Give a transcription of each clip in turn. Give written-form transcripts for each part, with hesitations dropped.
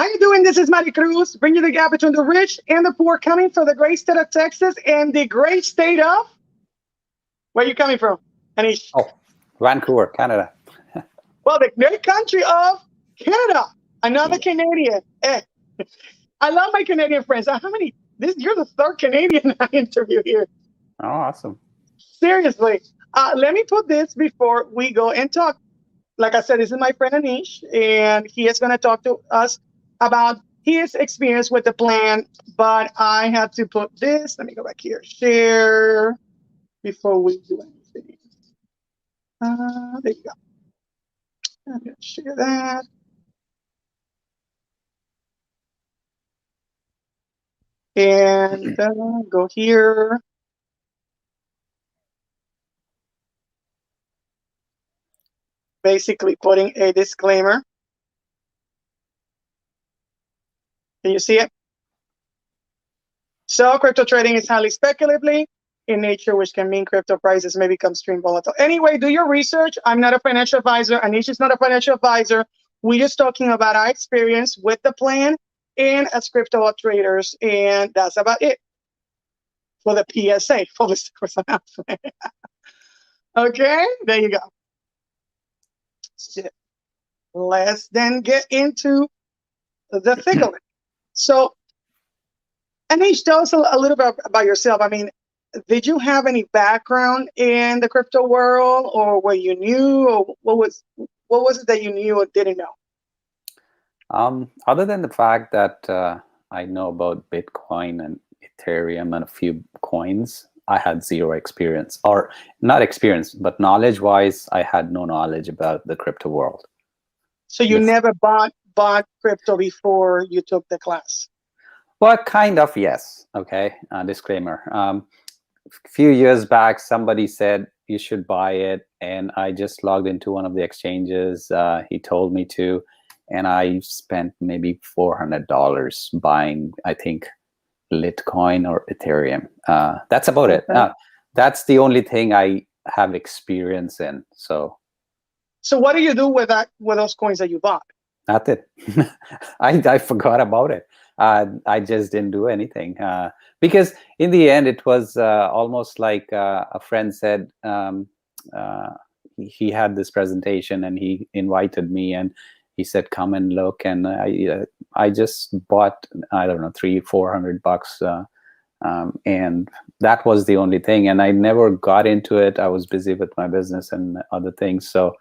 How you doing? This is Mari Cruz, bringing you the gap between the rich and the poor, coming from the great state of Texas and the great state of... Where are you coming from, Anish? Oh, Vancouver, Canada. Well, the great country of Canada. Another Canadian. I love my Canadian friends. How many? You're the third Canadian I interview here. Oh, awesome. Seriously. Let me put this before we go and talk. Like I said, this is my friend Anish, and he is going to talk to us about his experience with the plan. But I have to put this. Let me go back here. Share before we do anything. There you go. I'm going to share that. And go here. Basically putting a disclaimer. Can you see it? So crypto trading is highly speculative in nature, which can mean crypto prices may become extreme volatile. Anyway, do your research. I'm not a financial advisor. Anish is not a financial advisor. We're just talking about our experience with the plan and as crypto traders. And that's about it for the PSA, for the course announcement. Okay, there you go. So let's then get into the thick of it. So, Anish, tell us a little bit about yourself. I mean, did you have any background in the crypto world, or were you new, or what was it that you knew or didn't know? Other than the fact that I know about Bitcoin and Ethereum and a few coins, I had zero experience, or not experience, but knowledge-wise, I had no knowledge about the crypto world. So you never bought crypto before you took the class? Well, kind of, yes. Okay, disclaimer. A few years back, somebody said you should buy it, and I just logged into one of the exchanges. He told me to, and I spent maybe $400 buying, I think, Litecoin or Ethereum. That's about it. That's the only thing I have experience in. So what do you do with those coins that you bought? Nothing. I forgot about it. I just didn't do anything because in the end it was almost like a friend said. He had this presentation and he invited me, and he said, "Come and look." And I just bought, I don't know, $300-400, and that was the only thing. And I never got into it. I was busy with my business and other things, so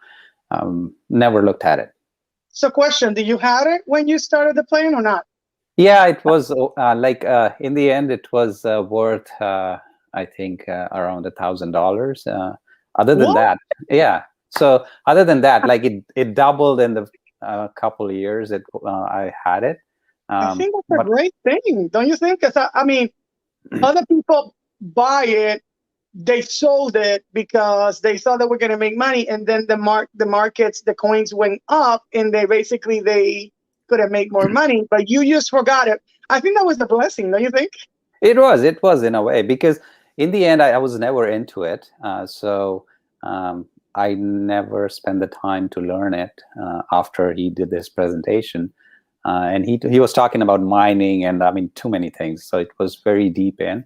never looked at it. So, question: did you have it when you started the plan or not? Yeah, it was in the end, it was worth I think around $1,000. Other than that, yeah. So other than that, like it doubled in the couple of years that I had it. I think that's a great thing, don't you think? Because I mean, other people buy it, they sold it because they thought they were going to make money, and then the markets, the coins went up, and they couldn't make more money. But you just forgot it. I think that was a blessing, don't you think? It was in a way, because in the end I was never into it. So I never spent the time to learn it after he did this presentation. And he was talking about mining and I mean too many things. So it was very deep in.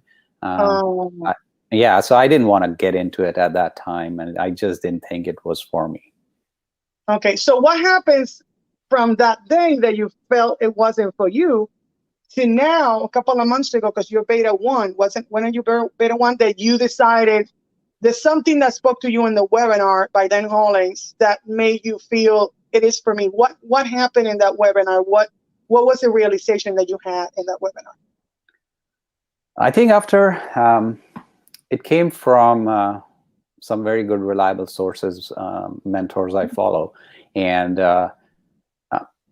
Yeah, so I didn't want to get into it at that time, and I just didn't think it was for me. Okay, so what happens from that day that you felt it wasn't for you to now, a couple of months ago, because you're beta 1, when are you beta 1 that you decided there's something that spoke to you in the webinar by Dan Hollings that made you feel it is for me? What happened in that webinar? What was the realization that you had in that webinar? I think after it came from some very good, reliable sources, mentors I follow, and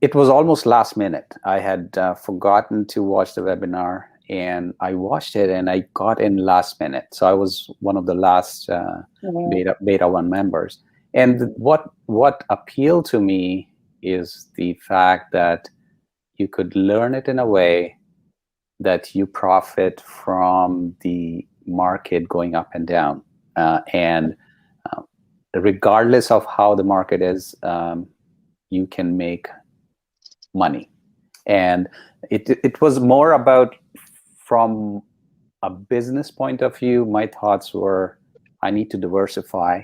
it was almost last minute. I had forgotten to watch the webinar, and I watched it, and I got in last minute. So I was one of the last beta 1 members. And what appealed to me is the fact that you could learn it in a way that you profit from the market going up and down. And regardless of how the market is, you can make money. And it was more about, from a business point of view, my thoughts were, I need to diversify,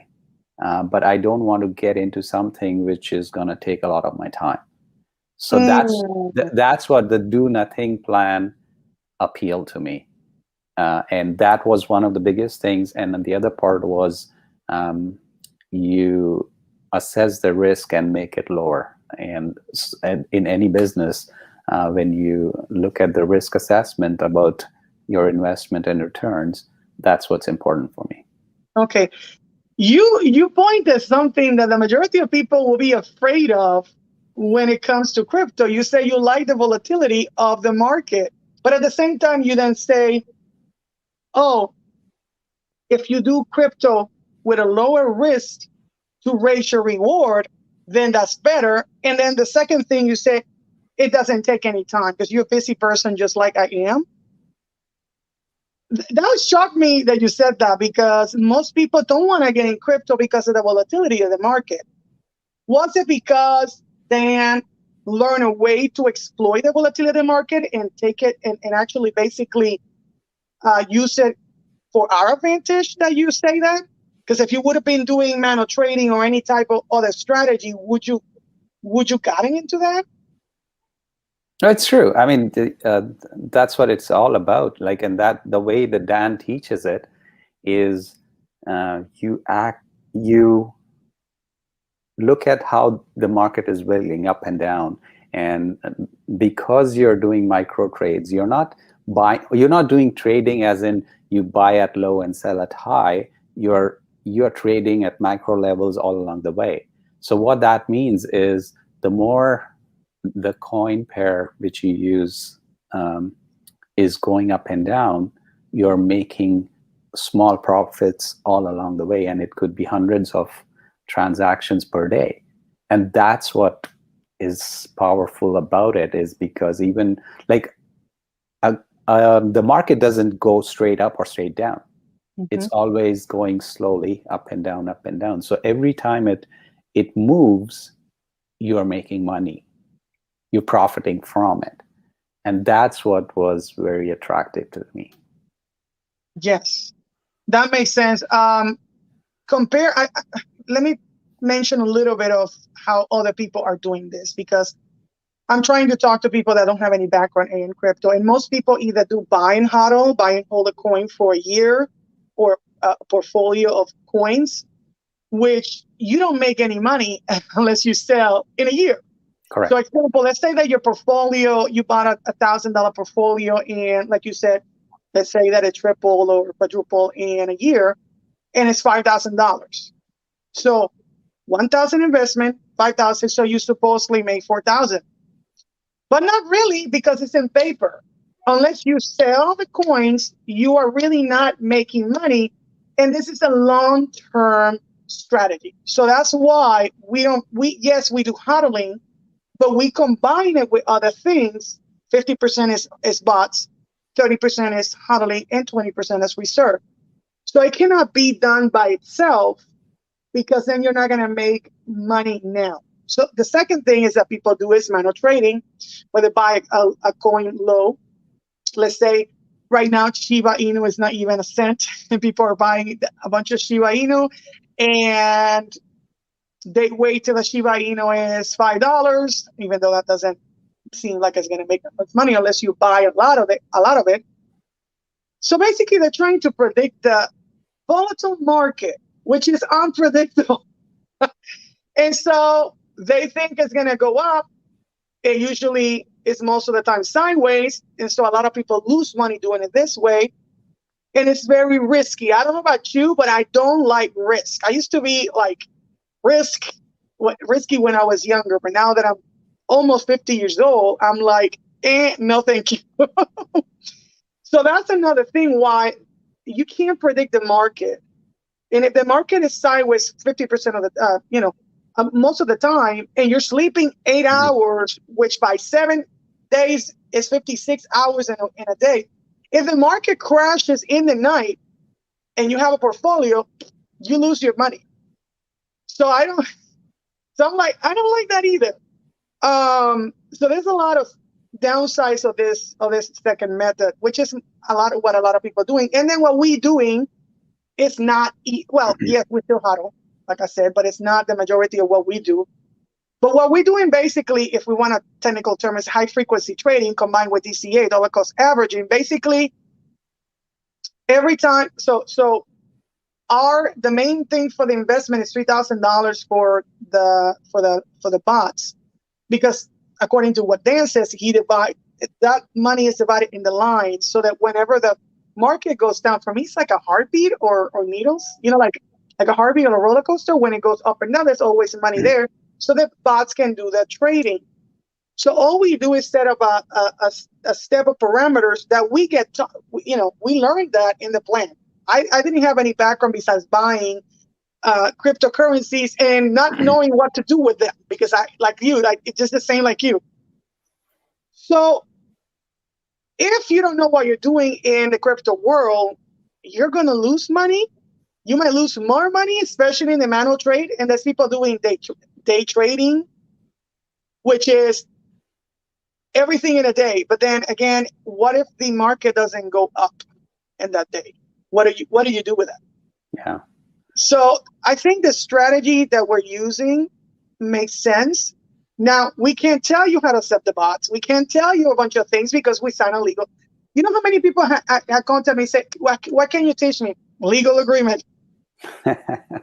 but I don't want to get into something which is going to take a lot of my time. So that's what the do nothing plan appealed to me. And that was one of the biggest things. And then the other part was, you assess the risk and make it lower. And in any business, when you look at the risk assessment about your investment and returns, that's what's important for me. Okay. You pointed something that the majority of people will be afraid of when it comes to crypto. You say you like the volatility of the market, but at the same time, you then say, oh, if you do crypto with a lower risk to raise your reward, then that's better. And then the second thing you say, it doesn't take any time because you're a busy person just like I am. That shocked me that you said that, because most people don't want to get in crypto because of the volatility of the market. Was it because they learn a way to exploit the volatility of the market and take it and actually basically use it for our advantage that you say that? Because if you would have been doing manual trading or any type of other strategy, would you gotten into that? No, it's true. I mean, that's what it's all about. Like, and that the way that Dan teaches it is, you look at how the market is wiggling up and down, and because you're doing micro trades, you're not doing trading as in you buy at low and sell at high. You're trading at micro levels all along the way. So what that means is, the more the coin pair which you use is going up and down, you're making small profits all along the way, and it could be hundreds of transactions per day. And that's what is powerful about it, is because even like the market doesn't go straight up or straight down. It's always going slowly up and down, up and down. So every time it moves, you are making money. You're profiting from it. And that's what was very attractive to me. Yes, that makes sense. Let me mention a little bit of how other people are doing this, because I'm trying to talk to people that don't have any background in crypto. And most people either do buy and hold a coin for a year, or a portfolio of coins, which you don't make any money unless you sell in a year. Correct. So, example, let's say that your portfolio, you bought a $1,000 portfolio, and like you said, let's say that it tripled or quadrupled in a year, and it's $5,000. So 1,000 investment, 5,000. So you supposedly make 4,000, but not really, because it's in paper. Unless you sell the coins, you are really not making money. And this is a long-term strategy. So that's why we do HODLing, but we combine it with other things. 50% is bots, 30% is HODLing, and 20% is reserve. So it cannot be done by itself, because then you're not going to make money now. So the second thing is that people do is manual trading, where they buy a coin low. Let's say right now Shiba Inu is not even a cent, and people are buying a bunch of Shiba Inu, and they wait till the Shiba Inu is $5, even though that doesn't seem like it's going to make that much money unless you buy a lot of it. So basically, they're trying to predict the volatile market, which is unpredictable. And so they think it's going to go up. It usually is most of the time sideways. And so a lot of people lose money doing it this way. And it's very risky. I don't know about you, but I don't like risk. I used to be like risky when I was younger. But now that I'm almost 50 years old, I'm like, no, thank you. So that's another thing why you can't predict the market. And if the market is sideways 50% of the, most of the time, and you're sleeping 8 hours, which by 7 days is 56 hours in a day. If the market crashes in the night and you have a portfolio, you lose your money. So I'm like, I don't like that either. So there's a lot of downsides of this second method, which is what a lot of people are doing. And then what we doing is not well, yes, we still HODL, like I said, but it's not the majority of what we do. But what we're doing basically, if we want a technical term, is high frequency trading combined with DCA, dollar cost averaging. Basically, every time, so the main thing for the investment is $3,000 for the bots, because according to what Dan says, that money is divided in the lines, so that whenever the market goes down, for me it's like a heartbeat or needles, like a heartbeat on a roller coaster. When it goes up and down, there's always money there, so that bots can do the trading. So all we do is set up a step of parameters that we get we learned that in the plan. I didn't have any background besides buying cryptocurrencies and not knowing what to do with them, because it's just the same like you. So if you don't know what you're doing in the crypto world, you're going to lose money. You might lose more money, especially in the manual trade. And there's people doing day trading, which is everything in a day. But then again, what if the market doesn't go up in that day? What do you do with that? Yeah. So I think the strategy that we're using makes sense. Now, we can't tell you how to set the bots. We can't tell you a bunch of things because we sign a legal. You know how many people have contacted me and say, what can you teach me? Legal agreement.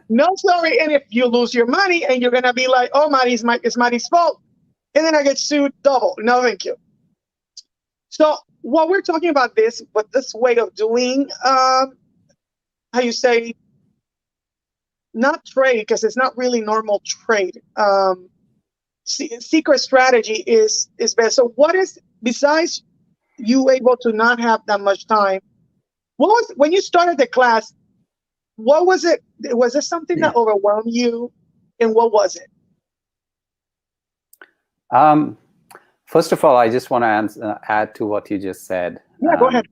No, sorry. And if you lose your money and you're going to be like, oh, it's Marty's fault, and then I get sued double. No, thank you. So what we're talking about this way of doing, how you say, not trade, because it's not really normal trade. Secret strategy is best. So what is, besides you able to not have that much time, what was, when you started the class, what was it? Was it something that overwhelmed you? And what was it? First of all, I just want to add to what you just said. Yeah, go ahead.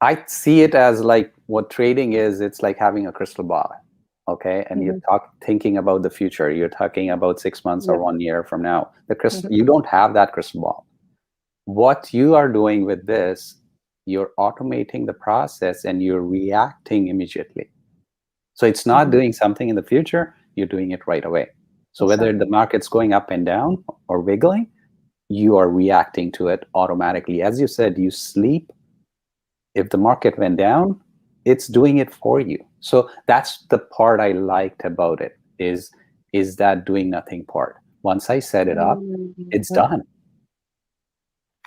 I see it as like what trading is. It's like having a crystal ball, okay? And you're thinking about the future. You're talking about 6 months or 1 year from now. You don't have that crystal ball. What you are doing with this, you're automating the process and you're reacting immediately. So it's not doing something in the future, you're doing it right away. So whether the market's going up and down or wiggling, you are reacting to it automatically. As you said, you sleep. If the market went down, it's doing it for you. So that's the part I liked about it, is that doing nothing part. Once I set it up, it's done.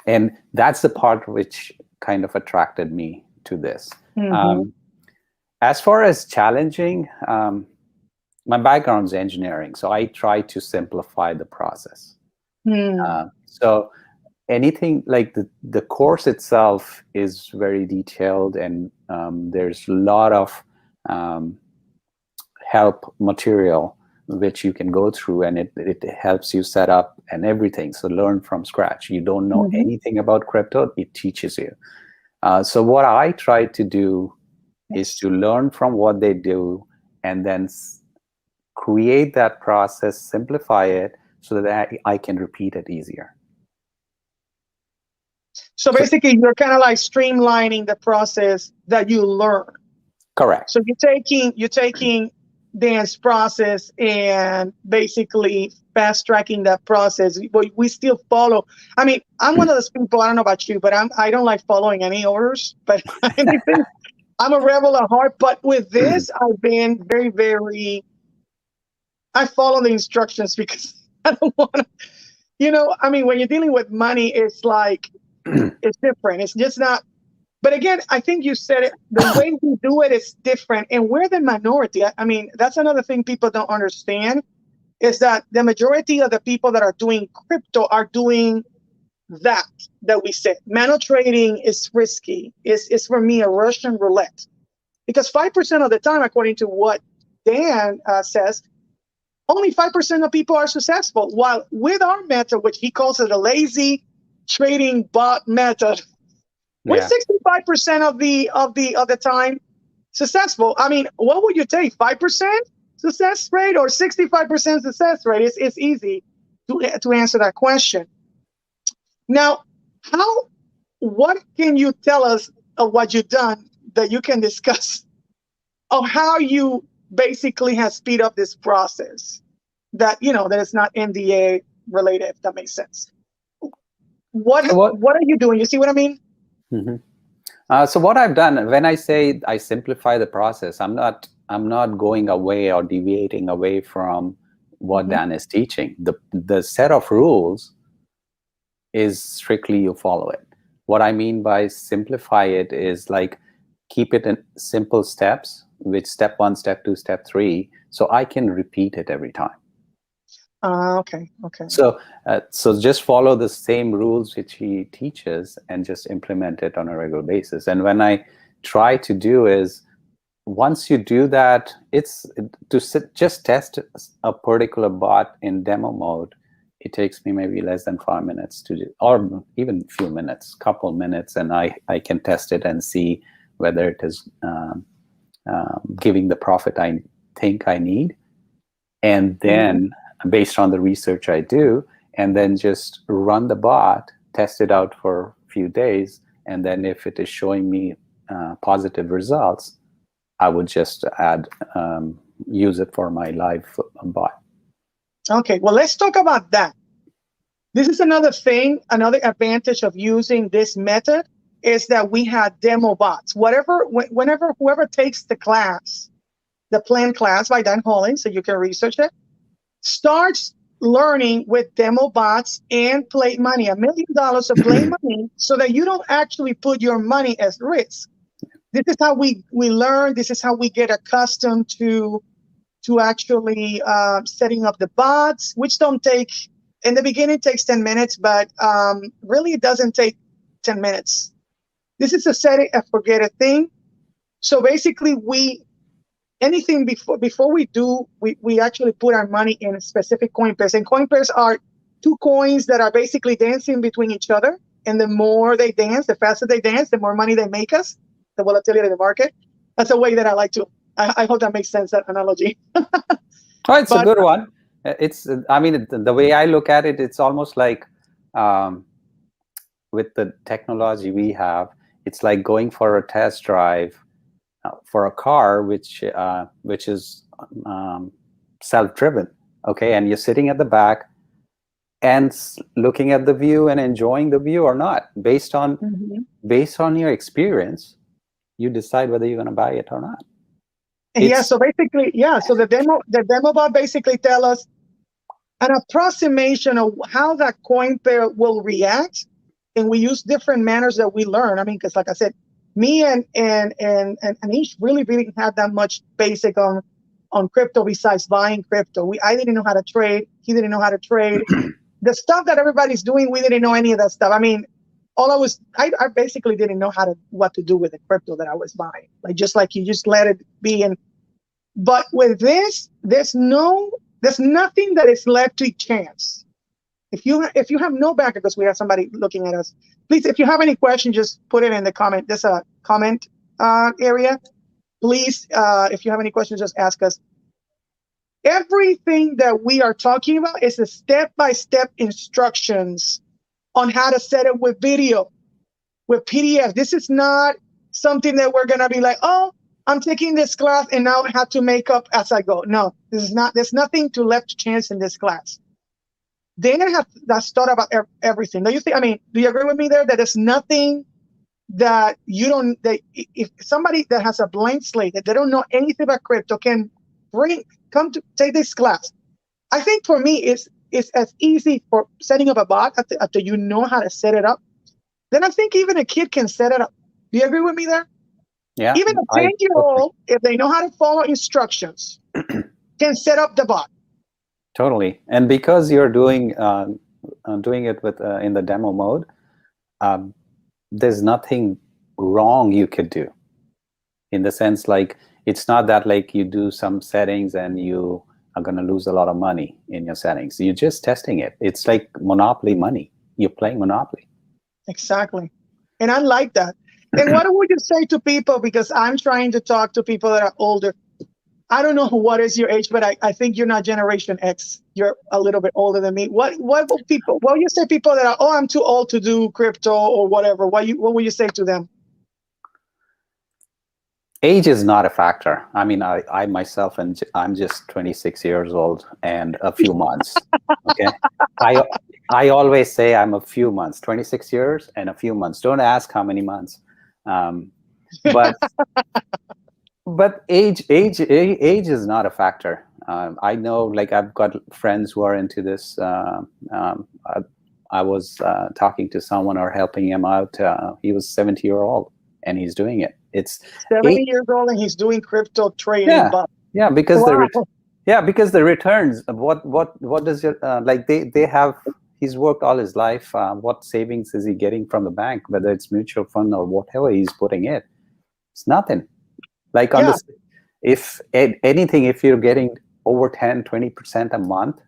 And that's the part which kind of attracted me to this. As far as challenging, my background is engineering, so I try to simplify the process. So anything like the course itself is very detailed, and there's a lot of help material which you can go through, and it helps you set up and everything. So learn from scratch. You don't know anything about crypto, it teaches you. So what I try to do is to learn from what they do and then create that process, simplify it so that I can repeat it easier. So basically, you're kind of like streamlining the process that you learn. Correct. So you're taking Dan's process and basically fast tracking that process. But we still follow. I mean, I'm one of those people. I don't know about you, but I don't like following any orders. But I'm a rebel at heart. But with this, I've been very, very. I follow the instructions because I don't want to. I mean, when you're dealing with money, it's like. It's different. It's just not. But again, I think you said it. The way we do it is different, and we're the minority. I mean, that's another thing people don't understand, is that the majority of the people that are doing crypto are doing that we said. Manual trading is risky. It's for me a Russian roulette, because 5% of the time, according to what Dan says, only 5% of people are successful. While with our method, which he calls it a lazy trading bot method, we're 65% of the time successful. I mean, what would you take? 5% success rate or 65% success rate? It's easy to answer that question. Now, what can you tell us of what you've done that you can discuss of how you basically have speed up this process that, that it's not NDA related, if that makes sense? What So what? are you doing? You see what I mean? Mhm. So what I've done, when I say I simplify the process, I'm not going away or deviating away from what Dan is teaching. The set of rules is strictly you follow it. What I mean by simplify it is like keep it in simple steps, which step 1, step 2, step 3, so I can repeat it every time. Okay. So just follow the same rules which he teaches and just implement it on a regular basis. And when I try to do is, once you do that, just test a particular bot in demo mode. It takes me maybe less than 5 minutes to do, or even a few minutes, couple minutes, and I can test it and see whether it is giving the profit I think I need. And then based on the research I do, and then just run the bot, test it out for a few days, and then if it is showing me positive results, I would just use it for my live bot. Okay, well, let's talk about that. This is another thing, another advantage of using this method is that we have demo bots. Whenever whoever takes the class, the planned class by Dan HODLing, so you can research it, starts learning with demo bots and play money, $1 million of play money, so that you don't actually put your money at risk. This is how we learn. This is how we get accustomed to actually setting up the bots, which don't take, in the beginning it takes 10 minutes, but really it doesn't take 10 minutes. This is a set it and forget it thing. So basically anything before we do, we actually put our money in a specific coin pairs. And coin pairs are 2 coins that are basically dancing between each other. And the more they dance, the faster they dance, the more money they make us, the volatility of the market. That's a way that I like to, I hope that makes sense, that analogy. Oh, it's a good one. I mean, the way I look at it, it's almost like with the technology we have, it's like going for a test drive for a car which is self-driven, okay, and you're sitting at the back and looking at the view and enjoying the view or not. Based on your experience, you decide whether you're going to buy it or not. So basically, so the demo bot basically tell us an approximation of how that coin pair will react, and we use different manners that we learn. I mean, because like I said, me and Anish really didn't have that much basic on crypto besides buying crypto. I didn't know how to trade. He didn't know how to trade. The stuff that everybody's doing, we didn't know any of that stuff. I mean, I basically didn't know what to do with the crypto that I was buying. Like you just let it be. But with this, there's nothing that is left to chance. If you have no backer, because we have somebody looking at us, please, if you have any questions, just put it in the comment. There's a comment area. Please, if you have any questions, just ask us. Everything that we are talking about is a step-by-step instructions on how to set it with video, with PDF. This is not something that we're going to be like, oh, I'm taking this class and now I have to make up as I go. No, there's nothing to left to chance in this class. That's thought about everything. Do you agree with me there that there's nothing that if somebody that has a blank slate, that they don't know anything about crypto can come to take this class? I think for me, it's as easy for setting up a bot after you know how to set it up. Then I think even a kid can set it up. Do you agree with me there? Yeah. Even a 10-year-old, if they know how to follow instructions, can set up the bot. Totally. And because you're doing it with in the demo mode, there's nothing wrong you could do. In the sense, like, it's not that like you do some settings and you are going to lose a lot of money in your settings. You're just testing it. It's like Monopoly money. You're playing Monopoly. Exactly. And I like that. And what would you say to people, because I'm trying to talk to people that are older, I don't know what is your age, but I think you're not Generation X. You're a little bit older than me. What will you say people that are, oh, I'm too old to do crypto or whatever? What will you say to them? Age is not a factor. I mean, I myself, and I'm just 26 years old and a few months. Okay, I always say I'm a few months, 26 years and a few months. Don't ask how many months, but age is not a factor. I know, like, I've got friends who are into this. I was talking to someone or helping him out. He was 70-year-old and he's doing it. It's 70 years old and he's doing crypto trading. Yeah, But yeah, because wow. because the returns. What does your like they have? He's worked all his life. What savings is he getting from the bank? Whether it's mutual fund or whatever he's putting in, it's nothing. Like on Yeah. this, if anything, if you're getting over 10-20% a month,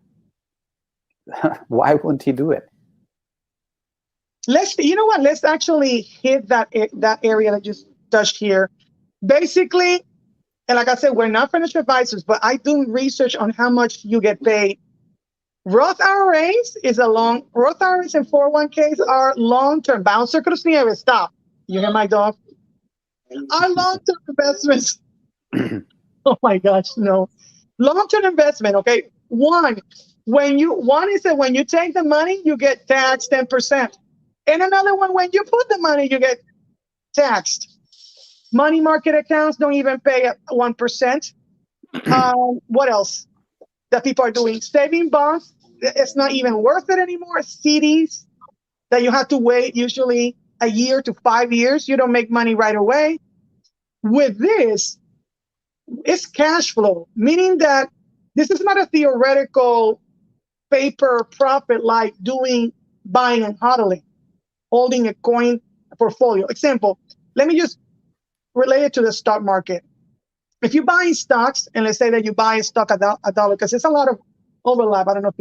why wouldn't he do it? You know what? Let's actually hit that area that just touched here. Basically, and like I said, we're not financial advisors, but I do research on how much you get paid. Roth IRAs Roth IRAs and 401ks are long-term. Bouncer Cruz Nieves, stop. You hear my dog? Are long-term investments. Oh my gosh, no. Long-term investment, okay? One is that when you take the money, you get taxed 10%. And another one, when you put the money, you get taxed. Money market accounts don't even pay 1%. What else that people are doing? Saving bonds, it's not even worth it anymore. CDs that you have to wait usually a year to 5 years. You don't make money right away. With this, it's cash flow, meaning that this is not a theoretical paper profit like buying and hodling, holding a coin portfolio. Example, let me just relate it to the stock market. If you're buying stocks, and let's say that you buy a stock a dollar, because it's a lot of overlap. I don't know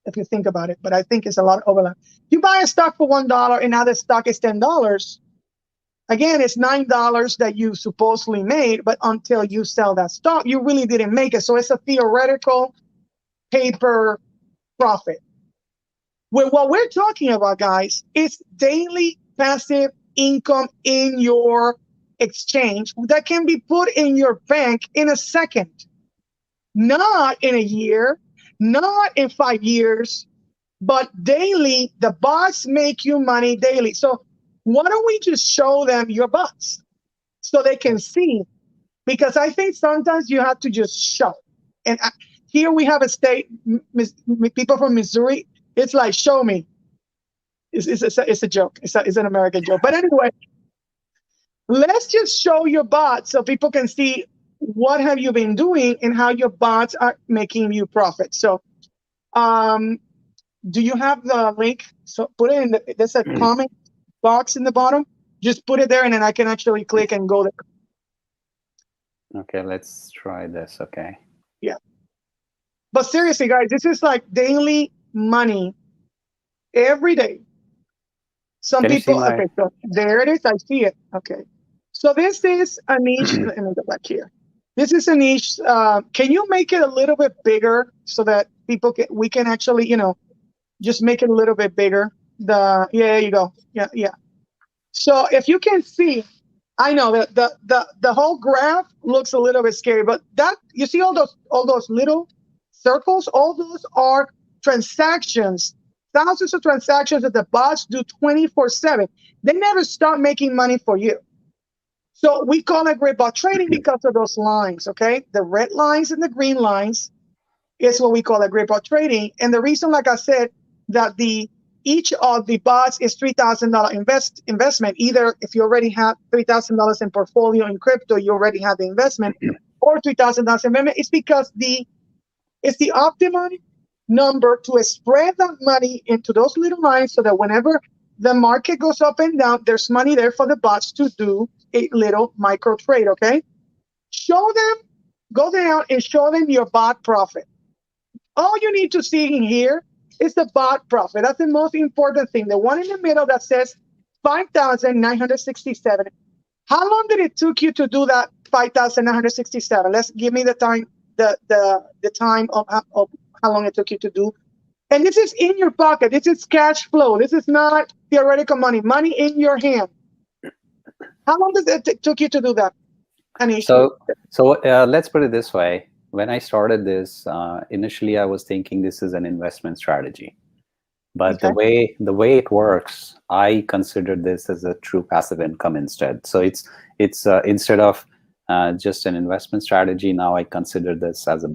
if you think about it, but I think it's a lot of overlap. You buy a stock for $1 and now the stock is $10. Again, it's $9 that you supposedly made, but until you sell that stock, you really didn't make it. So it's a theoretical paper profit. Well, what we're talking about, guys, is daily passive income in your exchange that can be put in your bank in a second, not in a year, not in 5 years, but daily. The bots make you money daily. So why don't we just show them your bots so they can see? Because I think sometimes you have to just show. And here we have a state, people from Missouri. It's like, show me. It's a joke. It's an American joke. But anyway, let's just show your bots so people can see what have you been doing and how your bots are making you profit. So do you have the link? So put it in there's a comment box in the bottom. Just put it there and then I can actually click and go there. Okay, let's try this. Okay. Yeah. But seriously, guys, this is like daily money every day. Some people, okay, so there it is. I see it. Okay. So this is a niche. Let me go back here. This is a niche. Can you make it a little bit bigger so that we can actually, just make it a little bit bigger? Yeah, there you go. Yeah. So if you can see, I know that the whole graph looks a little bit scary, but that you see all those little circles, all those are transactions, thousands of transactions that the bots do 24/7. They never stop making money for you. So we call it great bot trading because of those lines, okay? The red lines and the green lines is what we call a great bot trading. And the reason, like I said, that each of the bots is $3,000 investment. Either if you already have $3,000 in portfolio in crypto, you already have the investment, or $3,000 investment. It's because it's the optimum number to spread that money into those little lines so that whenever the market goes up and down, there's money there for the bots to do a little micro trade, okay? Go down and show them your bot profit. All you need to see in here is the bot profit. That's the most important thing. The one in the middle that says 5,967. How long did it took you to do that 5,967. Let's give me the time, the time of how long it took you to do. And this is in your pocket. This is cash flow. This is not theoretical money. Money in your hand. How long does it took you to do that, Anish? So let's put it this way. When I started this, initially I was thinking this is an investment strategy. But Okay. the way it works, I consider this as a true passive income instead. So it's instead of just an investment strategy, now I consider this as a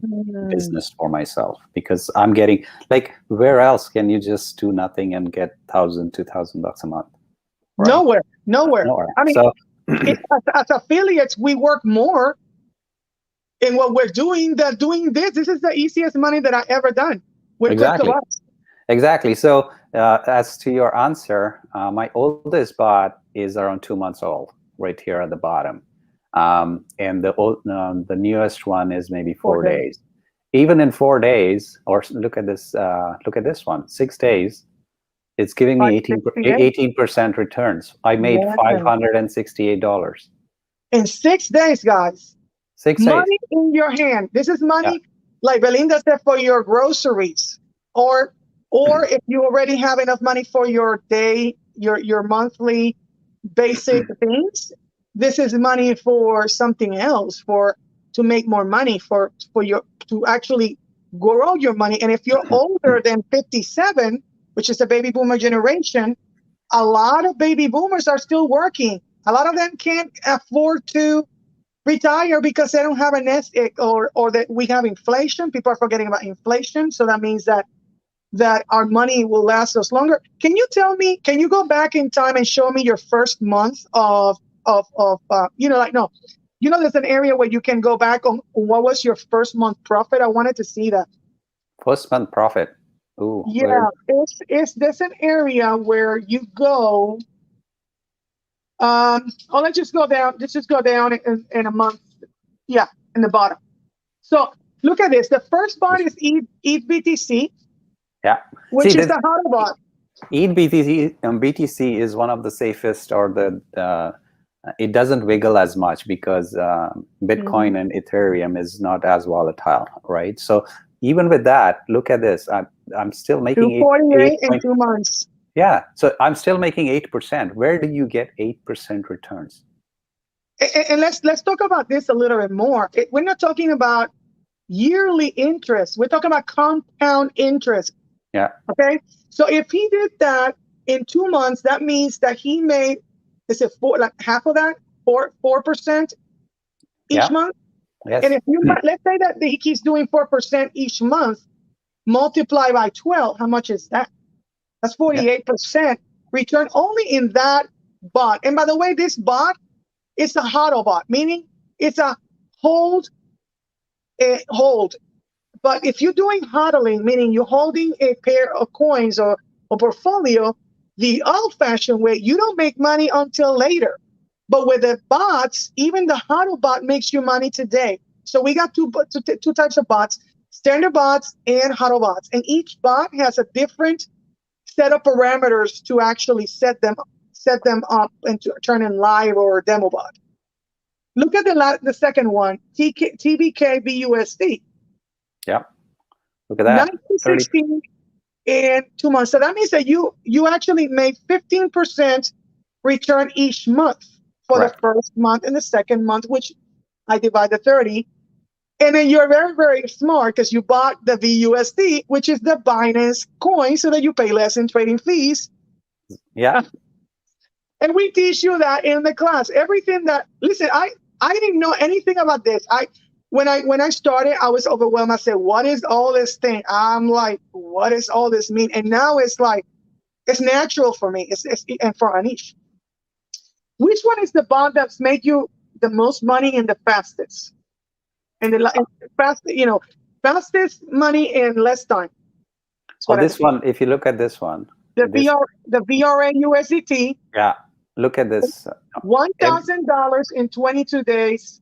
business for myself, because I'm getting, like, where else can you just do nothing and get $1,000, $2,000 a month? Right? Nowhere. Nowhere. I mean, So as affiliates, we work more in what we're doing than doing this. This is the easiest money that I ever done with exactly. CryptoBots. Exactly. So as to your answer, my oldest bot is around 2 months old, right here at the bottom. And the newest one is maybe 4 days. Even in 4 days, or look at this one, 6 days, it's giving me 18% returns. I made $568 in 6 days, guys. 6 days. Money in your hand. This is money, like Belinda said, for your groceries, or if you already have enough money for your day, your monthly basic things. This is money for something else, to make more money, for your, to actually grow your money. And if you're older than 57, which is the baby boomer generation, a lot of baby boomers are still working. A lot of them can't afford to retire because they don't have a nest egg, or that we have inflation. People are forgetting about inflation. So that means that our money will last us longer. Can you tell me, can you go back in time and show me your first month of there's an area where you can go back on what was your first month profit? I wanted to see that. First month profit. Ooh. Yeah, there's an area where you go. Let's just go down. Let's just go down in a month. Yeah, in the bottom. So look at this. The first bot is Eat BTC. Yeah. Which is the HODL bot. Eat BTC is one of the safest, or it doesn't wiggle as much because Bitcoin and Ethereum is not as volatile, right? So even with that, look at this. I'm still making 248 in 2 months. Yeah, so I'm still making 8%. Where do you get 8% returns? And let's talk about this a little bit more. We're not talking about yearly interest. We're talking about compound interest. Yeah. Okay. So if he did that in 2 months, that means that he made, is it half of that, 4% each month? Yes. And if you let's say that he keeps doing 4% each month, multiply by 12, how much is that? That's 48% return only in that bot. And by the way, this bot is a HODL bot, meaning it's a hold. But if you're doing HODLing, meaning you're holding a pair of coins or a portfolio, the old-fashioned way, you don't make money until later. But with the bots, even the HODL bot makes you money today. So we got two types of bots, standard bots and HODL bots. And each bot has a different set of parameters to actually set them up and to turn in live or demo bot. Look at the second one, TBK BUSD. Yeah, look at that. 1916 in 2 months. So that means that you actually made 15% return each month for the first month and the second month, which I divide the 30. And then you're very, very smart because you bought the VUSD, which is the Binance coin, so that you pay less in trading fees. Yeah. And we teach you that in the class. Everything that, listen, I didn't know anything about this. When I started, I was overwhelmed. I said, what is all this thing? I'm like, what does all this mean? And now it's like, it's natural for me. And for Anish. Which one is the bond that's make you the most money and the fastest? And the fastest money in less time. Oh, this one, if you look at this one. The VRA USDT. Yeah, look at this. $1,000 in 22 days.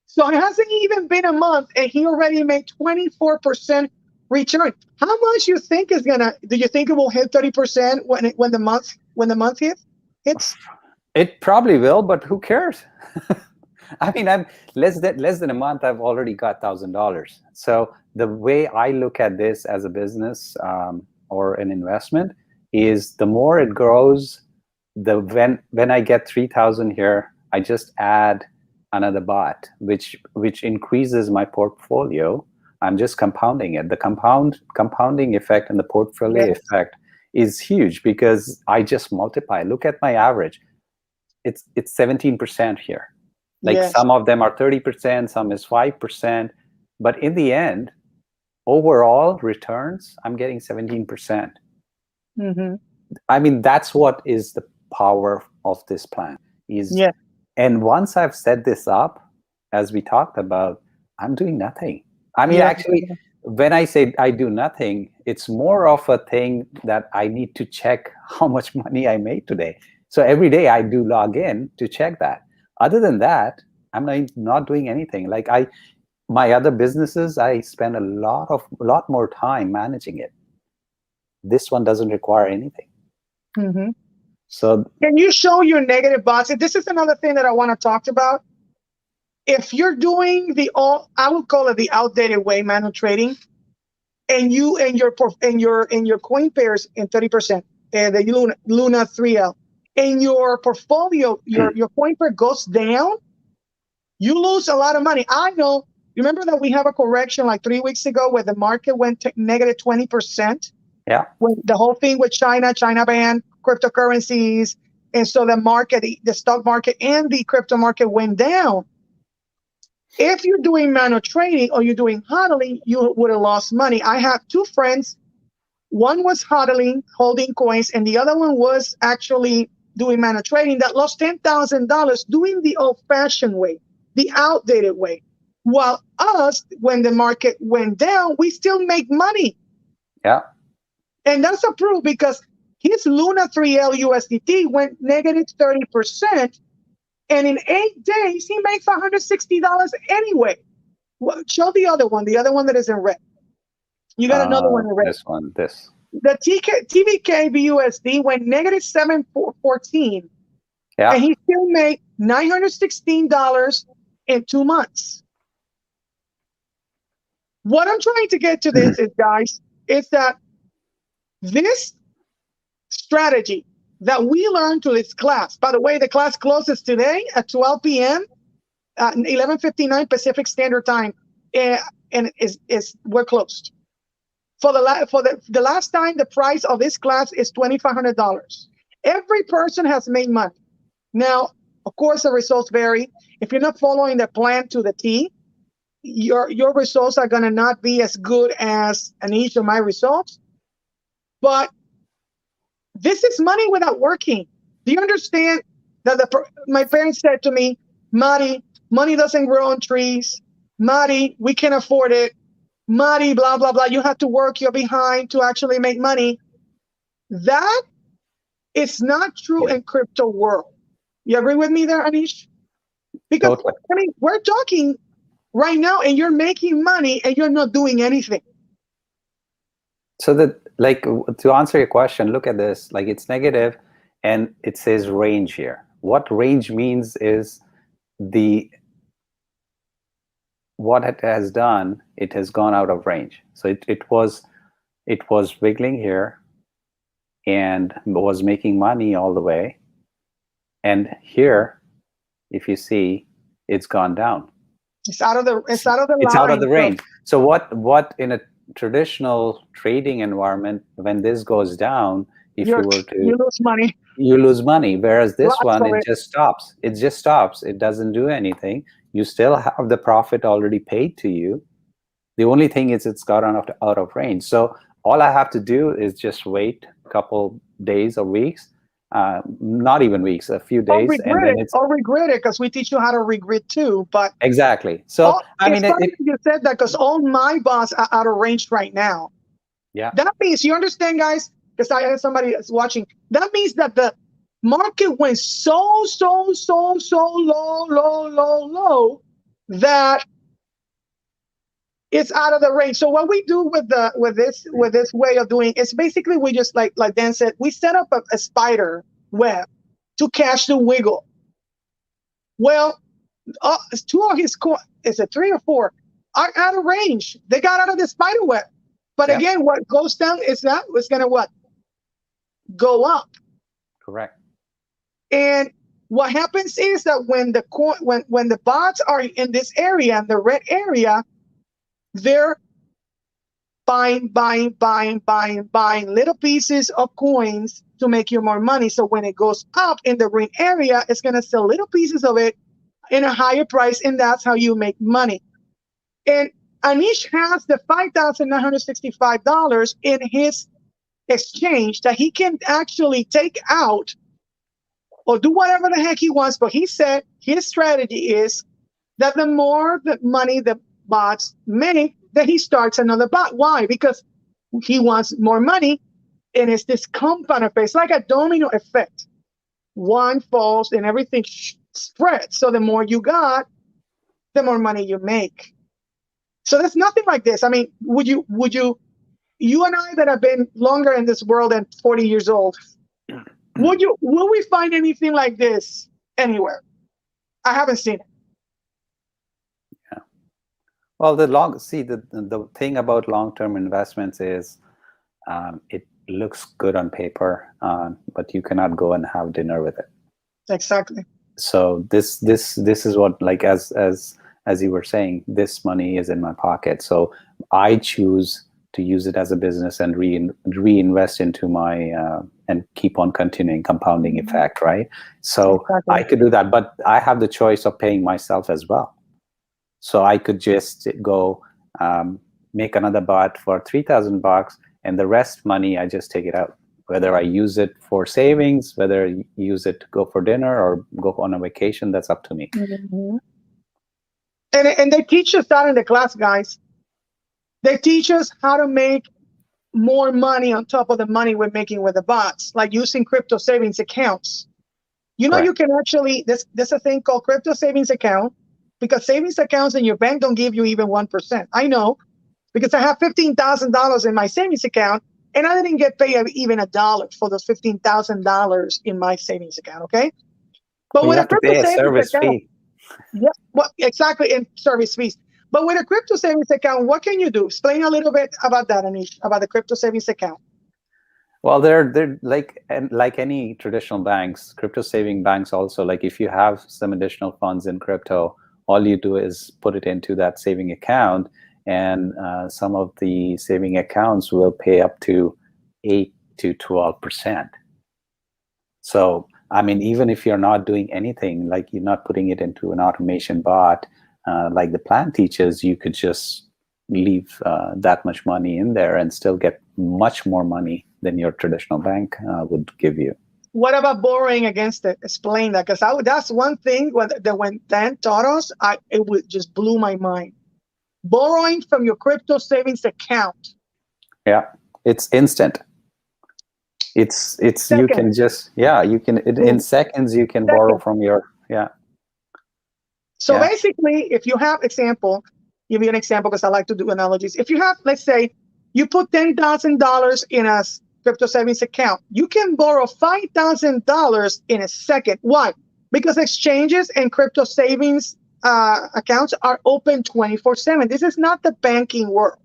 So it hasn't even been a month, and he already made 24% return. How much you think is gonna? Do you think it will hit 30% when the month hits? It probably will, but who cares? I mean, I'm less than a month. I've already got $1,000. So the way I look at this as a business or an investment is the more it grows, when I get 3,000 here, I just add another bot, which increases my portfolio. I'm just compounding it. The compounding effect and the portfolio effect is huge because I just multiply. Look at my average. It's 17% here. Like some of them are 30%, some is 5%, but in the end, overall returns, I'm getting 17%. Mm-hmm. I mean, that's what is the power of this plan. And once I've set this up, as we talked about, I'm doing nothing. I mean, actually, when I say I do nothing, it's more of a thing that I need to check how much money I made today. So every day I do log in to check that. Other than that, I'm not doing anything. Like my other businesses, I spend a lot more time managing it. This one doesn't require anything. Mm-hmm. So can you show your negative bots? This is another thing that I want to talk about. If you're doing I would call it the outdated way, manual trading, and your coin pairs in 30%, the Luna 3L, and your portfolio, your coin pair goes down, you lose a lot of money. I know. Remember that we have a correction like 3 weeks ago where the market went to negative 20%. Yeah. When the whole thing with China banned cryptocurrencies, and so the stock market and the crypto market went down. If you're doing manual trading or you're doing HODLing, you would have lost money. I have two friends. One was HODLing, holding coins, and the other one was actually doing manual trading that lost $10,000 doing the old-fashioned way, the outdated way. While us, when the market went down, we still make money. Yeah. And that's a proof because his Luna 3L USDT went negative 30%. And in 8 days, he makes $160 anyway. Well, show the other one that is in red. You got another one in red. This. The TVK BUSD went negative 714. Yeah. And he still made $916 in 2 months. What I'm trying to get to this is, guys, is that this strategy that we learned to this class, by the way, the class closes today at 12 p.m., 11:59 Pacific Standard Time, and we're closed. For the last time, the price of this class is $2,500. Every person has made money. Now, of course, the results vary. If you're not following the plan to the T, your results are going to not be as good as Anish or my results. But this is money without working. Do you understand that my parents said to me, Mari, money doesn't grow on trees. Mari, we can afford it. Mari, blah, blah, blah. You have to work. You're behind to actually make money. That is not true in crypto world. You agree with me there, Anish? Because, totally. I mean, we're talking right now and you're making money and you're not doing anything. So to answer your question, look at this, like it's negative and it says range here. What range means is what it has done, it has gone out of range. So it was wiggling here and was making money all the way. And here, if you see, it's gone down. It's out of the range. So what in a traditional trading environment, when this goes down, you lose money. You lose money. Whereas this one, it just stops. It just stops. It doesn't do anything. You still have the profit already paid to you. The only thing is it's got out of range. So all I have to do is just wait a couple days or weeks, not even weeks, a few days, or regret it because we teach you how to regret too. But exactly. So you said that because all my bonds are out of range right now. Yeah. That means, you understand, guys, because I have somebody that's watching. That means that the market went so low that it's out of the range. So what we do with this way of doing is basically we just like Dan said, we set up a spider web to catch the wiggle. Well, two of his coins, is it 3 or 4, are out of range. They got out of the spider web. But Yep. again, what goes down is that it's going to what? Go up. Correct. And what happens is that when the bots are in this area, the red area, they're buying little pieces of coins to make you more money. So when it goes up in the green area, it's going to sell little pieces of it in a higher price, and that's how you make money. And Anish has the $5,965 in his exchange that he can actually take out or do whatever the heck he wants. But he said his strategy is that the more the money the bots make, that he starts another bot. Why? Because he wants more money, and it's this compound effect. It's like a domino effect. One falls and everything spreads. So the more you got, the more money you make. So there's nothing like this. I mean, would you and I that have been longer in this world than 40 years old, will we find anything like this anywhere? I haven't seen it. Yeah. Well, the thing about long-term investments is it looks good on paper, but you cannot go and have dinner with it. Exactly. So this is what, like, as you were saying, this money is in my pocket. So I choose to use it as a business and reinvest into my and keep on continuing compounding effect, right? So Exactly. I could do that, but I have the choice of paying myself as well. So I could just go make another bot for $3,000, and the rest money I just take it out. Whether I use it for savings, whether I use it to go for dinner or go on a vacation, that's up to me. Mm-hmm. And they teach us that in the class, guys. They teach us how to make more money on top of the money we're making with the bots, like using crypto savings accounts. You know, Correct. you can actually, there's a thing called crypto savings account, because savings accounts in your bank don't give you even 1%. I know, because I have $15,000 in my savings account, and I didn't get paid even $1 for those $15,000 in my savings account, okay? But Well, with you a have to crypto pay a savings service account, fee. yeah, well, exactly, in service fees. But with a crypto savings account, what can you do? Explain a little bit about that, Anish, about the crypto savings account. Well, they're like any traditional banks, crypto saving banks also. Like if you have some additional funds in crypto, all you do is put it into that saving account, and some of the saving accounts will pay up to 8 to 12%. So, I mean, even if you're not doing anything, like you're not putting it into an automation bot, like the plan teaches, you could just leave that much money in there and still get much more money than your traditional bank would give you. What about borrowing against it? Explain that, because that's one thing when Dan taught us, it would just blew my mind. Borrowing from your crypto savings account. Yeah, it's instant. It's you can just, you can in seconds you can borrow from your, So basically, if you have example, give me an example because I like to do analogies. If you have, let's say, you put $10,000 in a crypto savings account, you can borrow $5,000 in a second. Why? Because exchanges and crypto savings accounts are open 24/7. This is not the banking world.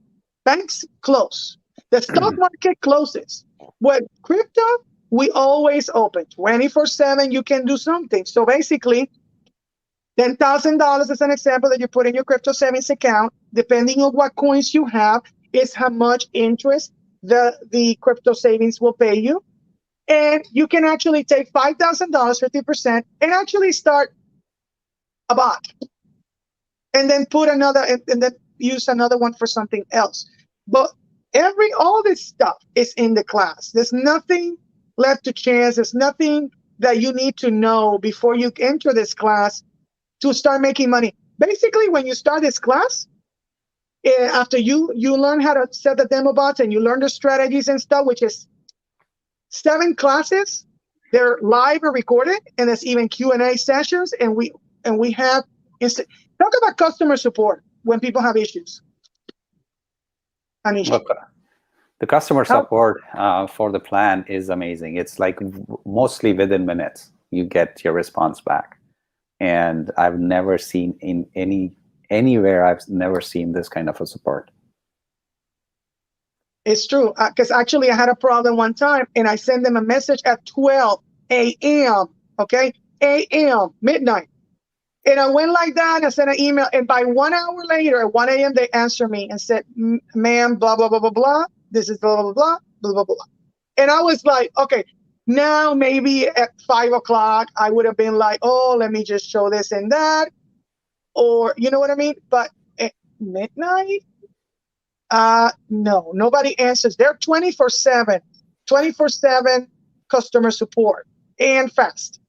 Banks close. The stock market closes. With crypto, we always open 24/7. You can do something. So basically, $10,000 is an example that you put in your crypto savings account. Depending on what coins you have, is how much interest the crypto savings will pay you. And you can actually take $5,000, 50%, and actually start a bot. And then put another, and then use another one for something else. But all this stuff is in the class. There's nothing left to chance. There's nothing that you need to know before you enter this class to start making money. Basically, when you start this class, after you learn how to set the demo bots and you learn the strategies and stuff, which is 7 classes, they're live or recorded, and there's even Q&A sessions, and we have talk about customer support when people have issues. Anish. Look, the customer support for the plan is amazing. It's like mostly within minutes you get your response back. and I've never seen anywhere I've never seen this kind of a support. It's true, because actually I had a problem one time, and I sent them a message at 12 a.m. Okay, a.m. midnight, and I went like that. I sent an email, and by 1 hour later, at 1 a.m., they answered me and said, "Ma'am, blah blah blah blah blah. This is blah blah blah blah blah blah." And I was like, okay, now maybe at 5 o'clock I would have been like, oh, let me just show this and that, or you know what I mean. But at midnight. No, nobody answers. They're 24/7 customer support and fast.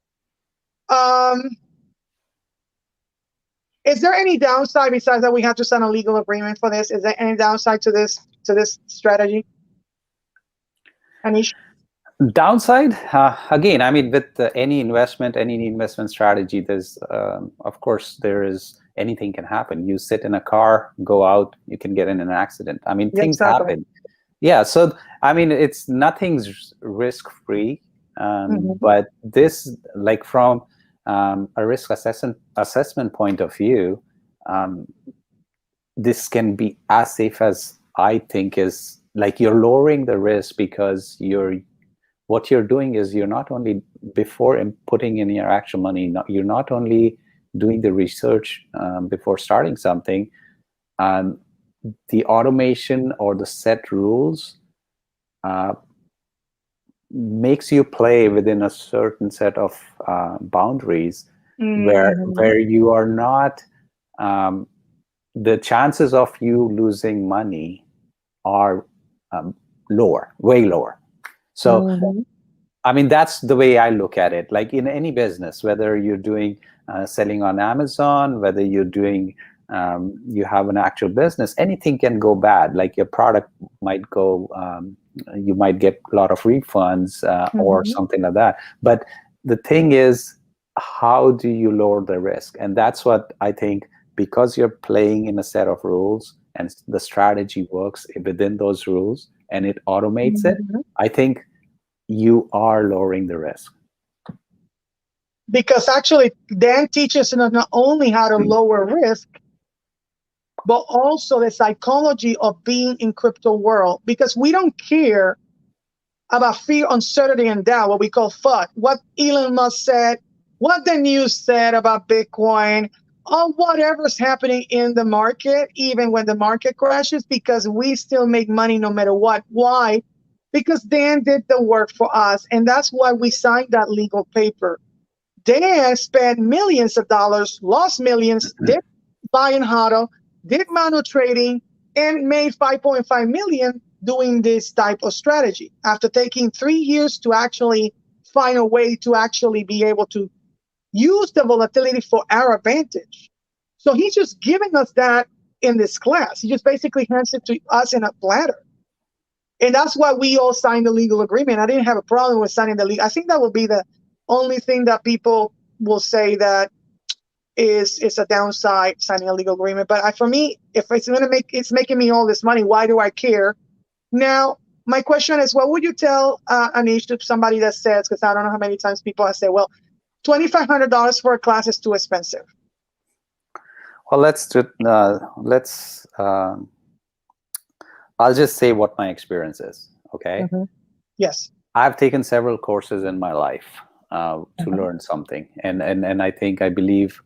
Is there any downside besides that we have to sign a legal agreement for this? Is there any downside to this strategy, Anish? Downside, again, I mean, with any investment strategy, there's, of course, there is, anything can happen. You sit in a car, go out, you can get in an accident. I mean, things happen. Yeah, so, I mean, nothing's risk-free, but this, like from a risk assessment point of view, this can be as safe as I think is, like, you're lowering the risk because what you're doing is you're not only, before putting in your actual money, you're not only doing the research before starting something, the automation or the set rules makes you play within a certain set of boundaries where you are not, the chances of you losing money are lower, way lower. So, I mean, that's the way I look at it. Like in any business, whether you're doing selling on Amazon, whether you're doing, you have an actual business, anything can go bad. Like your product might go, you might get a lot of refunds or something like that. But the thing is, how do you lower the risk? And that's what I think, because you're playing in a set of rules and the strategy works within those rules and it automates it, I think you are lowering the risk. Because actually, Dan teaches us not only how to lower risk, but also the psychology of being in crypto world. Because we don't care about fear, uncertainty, and doubt, what we call FUD. What Elon Musk said, what the news said about Bitcoin, or whatever's happening in the market, even when the market crashes, because we still make money no matter what. Why? Because Dan did the work for us, and that's why we signed that legal paper. Dan spent millions of dollars, lost millions, did buy and hodl, did mono trading, and made 5.5 million doing this type of strategy after taking 3 years to actually find a way to actually be able to use the volatility for our advantage. So he's just giving us that in this class. He just basically hands it to us in a platter. And that's why we all signed the legal agreement. I didn't have a problem with signing the legal. I think that would be the only thing that people will say that is a downside, signing a legal agreement. But for me, if it's making me all this money, why do I care? Now, my question is, what would you tell Anish, to somebody that says, because I don't know how many times people have said, well, $2,500 for a class is too expensive. Well, I'll just say what my experience is, okay? Yes. I've taken several courses in my life to learn something. And I believe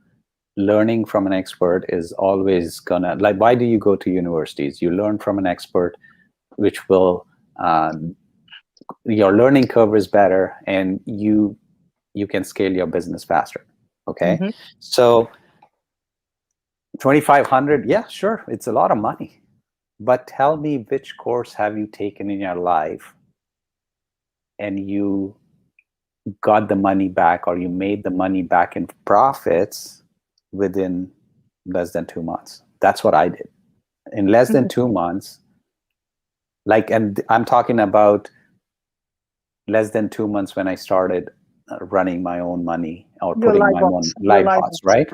learning from an expert is always gonna, like, why do you go to universities? You learn from an expert, which will, your learning curve is better and you can scale your business faster, okay? So 2,500, yeah, sure, it's a lot of money. But tell me, which course have you taken in your life and you got the money back, or you made the money back in profits within less than 2 months? That's what I did. In less than 2 months, like, and I'm talking about less than 2 months when I started running my own money or putting my own live bots, right?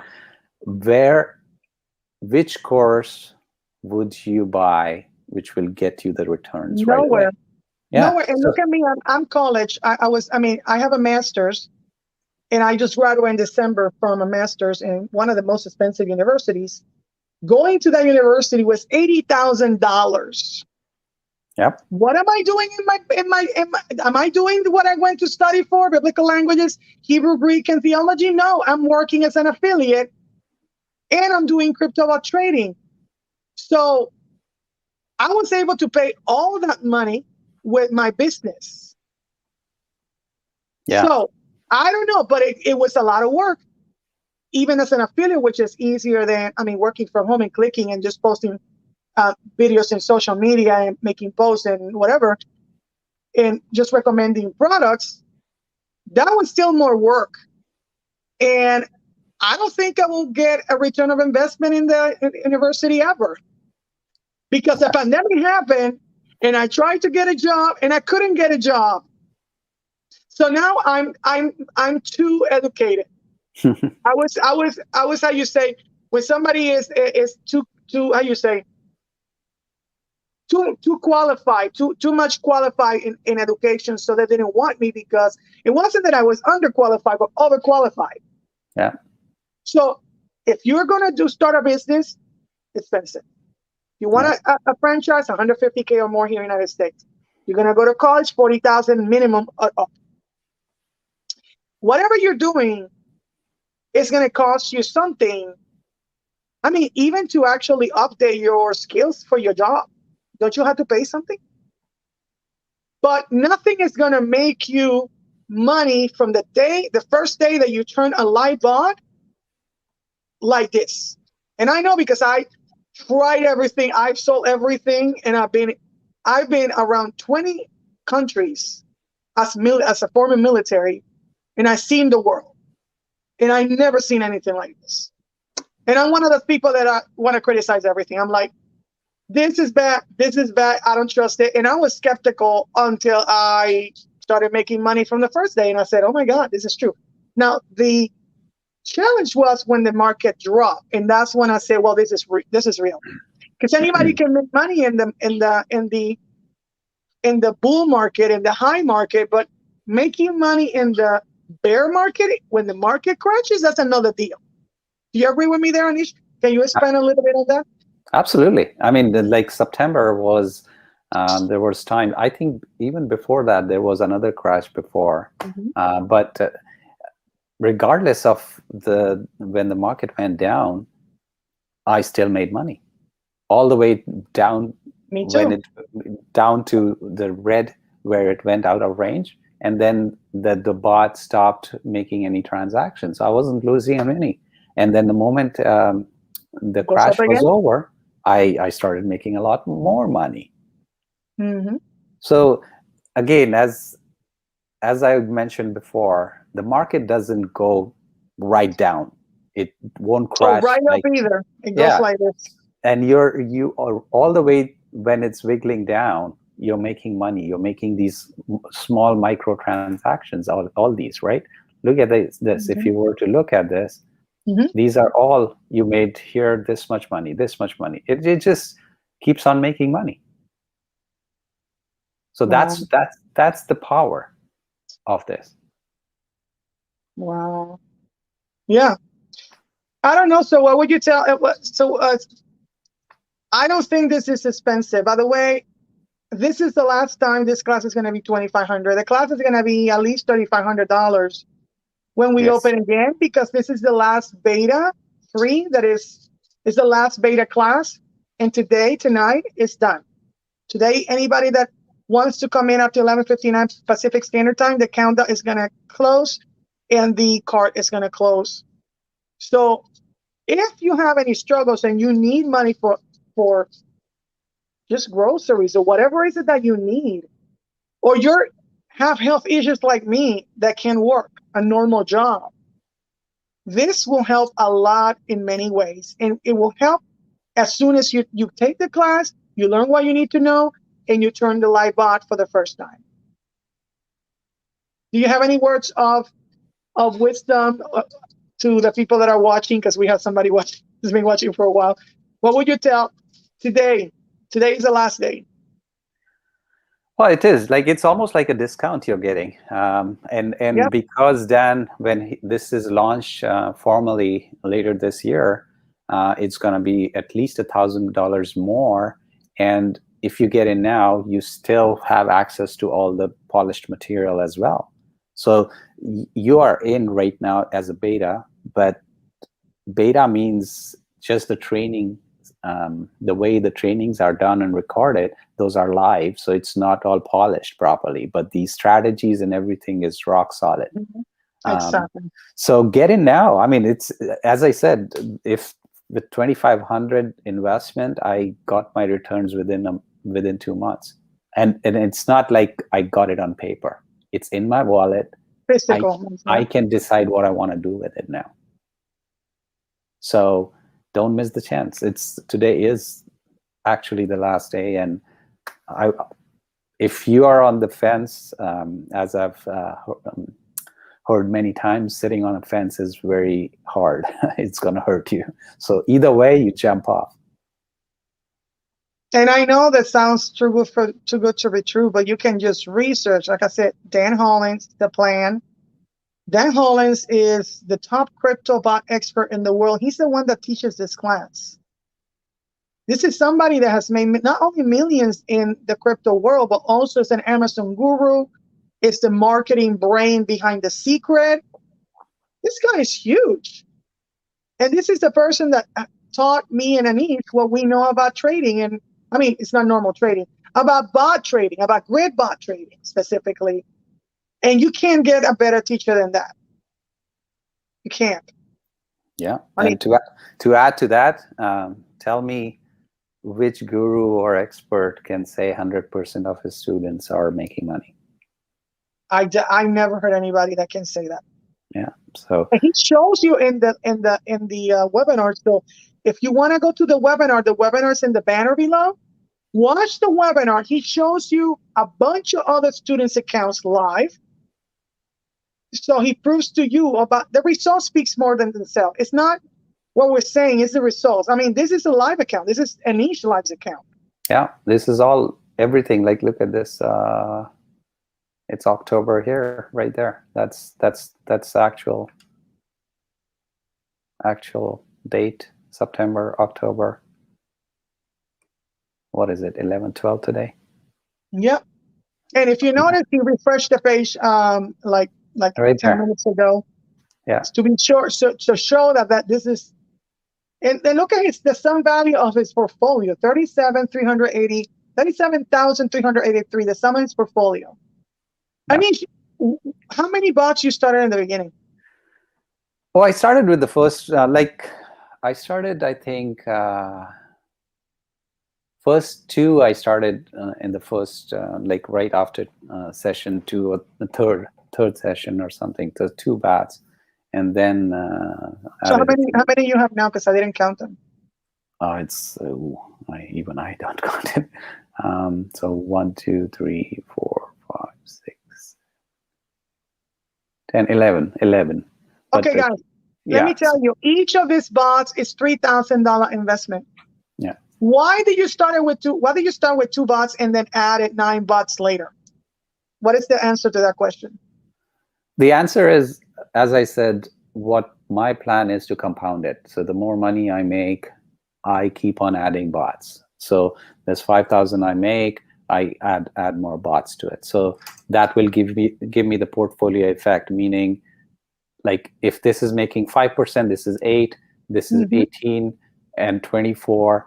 Which course would you buy which will get you the returns right away? Yeah. Nowhere. And look at me, I'm college. I have a master's. and I just graduated in December from a master's in one of the most expensive universities. Going to that university was $80,000. Yep. What am I doing am I doing what I went to study for, biblical languages, Hebrew, Greek, and theology? No, I'm working as an affiliate and I'm doing crypto trading. So I was able to pay all that money with my business. Yeah. So I don't know, but it was a lot of work, even as an affiliate, which is easier than, working from home and clicking and just posting videos in social media and making posts and whatever, and just recommending products. That was still more work. And I don't think I will get a return of investment in the university ever. Because the pandemic happened and I tried to get a job and I couldn't get a job. So now I'm too educated. I was how you say, when somebody is too how you say, too qualified, too much qualified in education, so they didn't want me, because it wasn't that I was underqualified, but overqualified. Yeah. So if you're gonna start a business, expensive. You want a franchise, 150K or more here in the United States. You're gonna go to college, 40,000 minimum. Whatever you're doing is gonna cost you something. Even to actually update your skills for your job, don't you have to pay something? But nothing is gonna make you money from the first day that you turn a light bulb like this. And I know, because I tried everything, I've sold everything, and I've been around 20 countries as a former military, and I've seen the world, and I never seen anything like this. And I'm one of those people that I want to criticize everything. I'm like, this is bad, I don't trust it. And I was skeptical until I started making money from the first day, and I said, oh my God, this is true. Now the challenge was when the market dropped, and that's when I said, well, this is real, because anybody can make money in the bull market, in the high market, but making money in the bear market, when the market crashes, that's another deal. Do you agree with me there, Anish? Can you expand a little bit on that? Absolutely. Like September was, there was time, I think even before that, there was another crash before. Mm-hmm. But regardless of when the market went down, I still made money all the way down. Me too. Down to the red, where it went out of range, and then the bot stopped making any transactions. I wasn't losing any. And then the moment the crash was over, I started making a lot more money. Mm-hmm. So again, as I mentioned before, the market doesn't go right down. It won't crash. Right up either. It goes like this. And you are all the way, when it's wiggling down, you're making money. You're making these small micro transactions, all these, right? Look at this. Mm-hmm. If you were to look at this, mm-hmm. These are all you made here, this much money, this much money. It just keeps on making money. So Wow. that's the power of this. Wow. Yeah. I don't know. So what would you tell? I don't think this is expensive. By the way, this is the last time this class is going to be $2,500. The class is going to be at least $3,500 when we open again, because this is the last beta free. That is the last beta class. And tonight, it's done. Today, anybody that wants to come in after 11:59 Pacific Standard Time, the countdown is going to close and the cart is going to close. So if you have any struggles and you need money for just groceries or whatever is it that you need, or you have health issues like me that can work a normal job, this will help a lot in many ways. And it will help as soon as you take the class, you learn what you need to know, and you turn the live bot for the first time. Do you have any words of wisdom to the people that are watching? Because we have somebody who's been watching for a while. What would you tell today? Today is the last day. Well, it is like it's almost like a discount you're getting, and Yep. because then when this is launched formally later this year, it's going to be at least $1,000 more. And if you get in now, you still have access to all the polished material as well. So you are in right now as a beta, but beta means just the training. The way the trainings are done and recorded, those are live, so it's not all polished properly, but the strategies and everything is rock solid. Exactly. So get in now. I mean, it's, as I said, if with 2,500 investment, I got my returns within 2 months, and it's not like I got it on paper. It's in my wallet. Physical. I can decide what I want to do with it now. So don't miss the chance. Today is actually the last day, and if you are on the fence, as I've heard many times, sitting on a fence is very hard. It's going to hurt you. So either way, you jump off. And I know that sounds too good to be true, but you can just research. Like I said, Dan Hollins, the plan. Dan Hollins is the top crypto bot expert in the world. He's the one that teaches this class. This is somebody that has made not only millions in the crypto world, but also is an Amazon guru. It's the marketing brain behind The Secret. This guy is huge. And this is the person that taught me and Anish what we know about trading. And I mean, it's not normal trading, about bot trading, about grid bot trading specifically. And you can't get a better teacher than that. You can't. Yeah. And to add to that, tell me which guru or expert can say 100% of his students are making money. I never heard anybody that can say that. Yeah. So and he shows you in the webinar. So if you want to go to the webinar's in the banner below. Watch the webinar. He shows you a bunch of other students' accounts live. So he proves to you about the results speaks more than themselves. It's not what we're saying, it's the results. I mean, this is a live account. This is Anish Live's account. Yeah, this is all everything. Like, look at this. It's October here, right there. That's actual date, September, October. What is it, 11, 12 today? Yep. And if you notice, he refreshed the page like right 10 there. minutes ago. Yeah. To be sure, so to show that this is, and then look at the sum value of his portfolio, 37,383, the sum of his portfolio. Yeah. I mean, how many bots you started in the beginning? Well, I started with the first, I started, I think, first two I started in the first, right after session 2 or the third session or something. So 2 bats, and then. So how many you have now? Because I didn't count them. It's even I don't count it. So 1, 2, 3, 4, 5, 6, 10, 11. Okay, guys. Let me tell you, each of these bots is $3,000 investment. Yeah. Why did you start with 2? Why did you start with 2 bots and then added 9 bots later? What is the answer to that question? The answer is, as I said, what my plan is to compound it. So the more money I make, I keep on adding bots. So there's 5,000 I make, I add more bots to it. So that will give me the portfolio effect, meaning like if this is making 5%, this is 8, this is 18 and 24,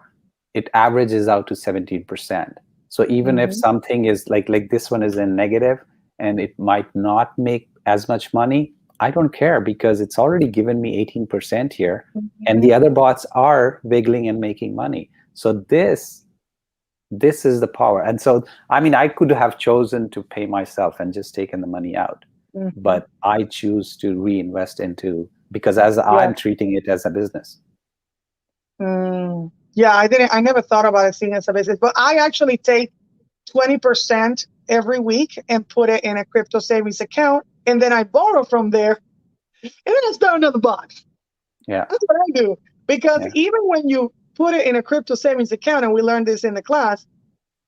it averages out to 17%. So even if something is like this one is in negative and it might not make as much money, I don't care because it's already given me 18% here, and the other bots are wiggling and making money. So this is the power. And so, I mean, I could have chosen to pay myself and just taken the money out, but I choose to reinvest into, because I'm treating it as a business. Yeah, I never thought about it seeing as a business, but I actually take 20% every week and put it in a crypto savings account, and then I borrow from there, and then I start another box. Yeah, that's what I do. Because even when you put it in a crypto savings account, and we learned this in the class,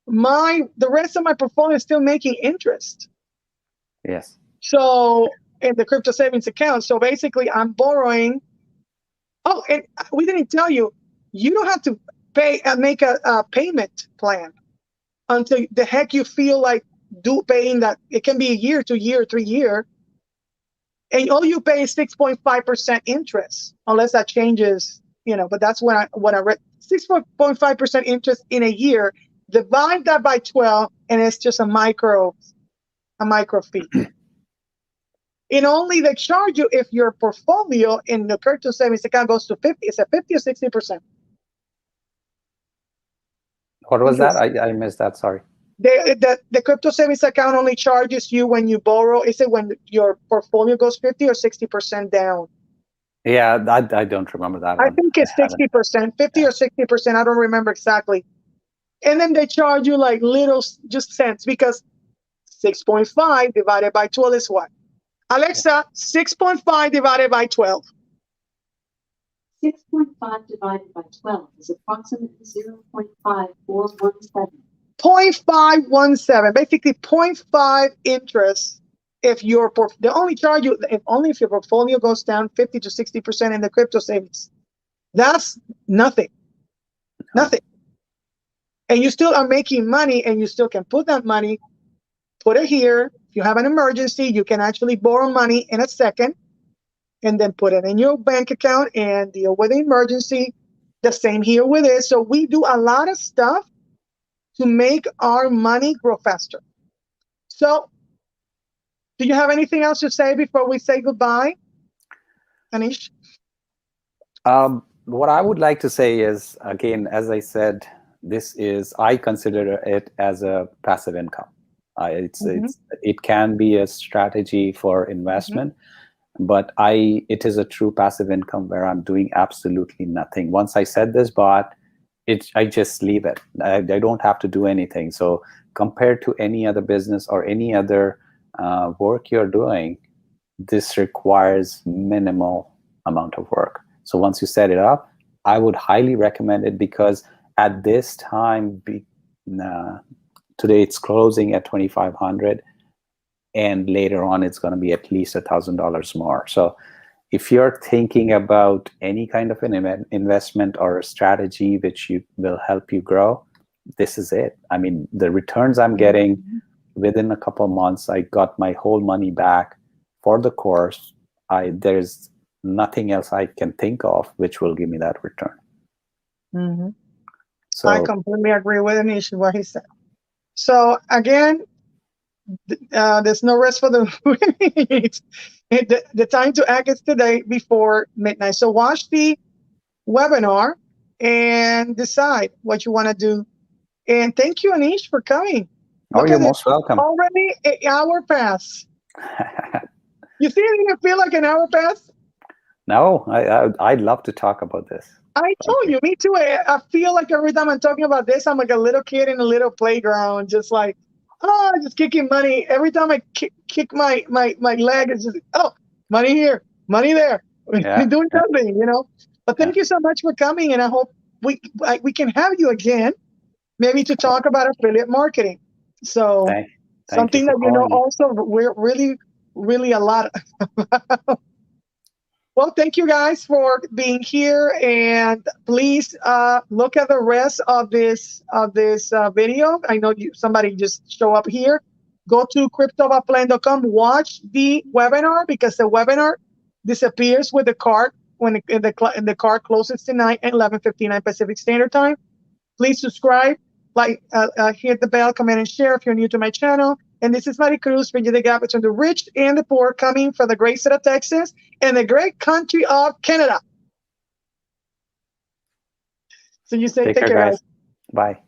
the rest of my portfolio is still making interest. Yes. So in the crypto savings account, so basically I'm borrowing. Oh, and we didn't tell you, you don't have to make a payment plan until the heck you feel like paying that. It can be a year, 2 year, 3 year, and all you pay is 6.5% interest, unless that changes, but that's what I read. 6.5% interest in a year. Divide that by 12, and it's just a micro fee. And only they charge you if your portfolio in the crypto savings account goes to 50. It's at 50 or 60%. What was that? I missed that. Sorry. The crypto savings account only charges you when you borrow. Is it when your portfolio goes 50 or 60% down? Yeah, I don't remember that one. I think it's 60%, 50 or 60%. I don't remember exactly. And then they charge you like little, just cents, because 6.5 divided by 12 is what? Alexa, 6.5 divided by 12. 6.5 divided by 12 is approximately 0.5417. 0.517, basically 0.5 interest. They only charge you if your portfolio goes down 50 to 60% in the crypto savings. That's nothing. Nothing. And you still are making money, and you still can put that money, put it here. If you have an emergency, you can actually borrow money in a second and then put it in your bank account and deal with the emergency. The same here with it. So we do a lot of stuff to make our money grow faster. So do you have anything else to say before we say goodbye, Anish? What I would like to say is, again, as I said, I consider it as a passive income. It can be a strategy for investment, but it is a true passive income where I'm doing absolutely nothing. Once I set this bot, I just leave it. I don't have to do anything. So compared to any other business or any other work you're doing, this requires minimal amount of work. So once you set it up, I would highly recommend it, because at this time, today it's closing at 2,500, and later on it's going to be at least $1,000 more. So if you're thinking about any kind of an investment or a strategy which will help you grow, this is it. I mean, the returns I'm getting within a couple of months, I got my whole money back for the course. There's nothing else I can think of which will give me that return. So I completely agree with Anish, what he said. So again, there's no rest for the wicked. The time to act is today before midnight. So watch the webinar and decide what you want to do. And thank you, Anish, for coming. You're most welcome. Already an hour passed. You see, it didn't feel like an hour passed? No, I'd love to talk about this. I told you, me too. I feel like every time I'm talking about this, I'm like a little kid in a little playground, just like, just kicking money. Every time I kick my leg, it's just, money here, money there. We're doing something, But thank you so much for coming, and I hope we can have you again, maybe to talk about affiliate marketing. So thank something you that also we're really, really a lot about. Well, thank you guys for being here, and please look at the rest of this video. I know somebody just show up here. Go to cryptobotplan.com, watch the webinar, because the webinar disappears with the card when the card closes tonight at 11:59 Pacific Standard Time. Please subscribe, hit the bell, comment, and share if you're new to my channel. And this is Maricruz, bridging the gap between the rich and the poor, coming from the great state of Texas and the great country of Canada. So you say, take care, guys. Bye.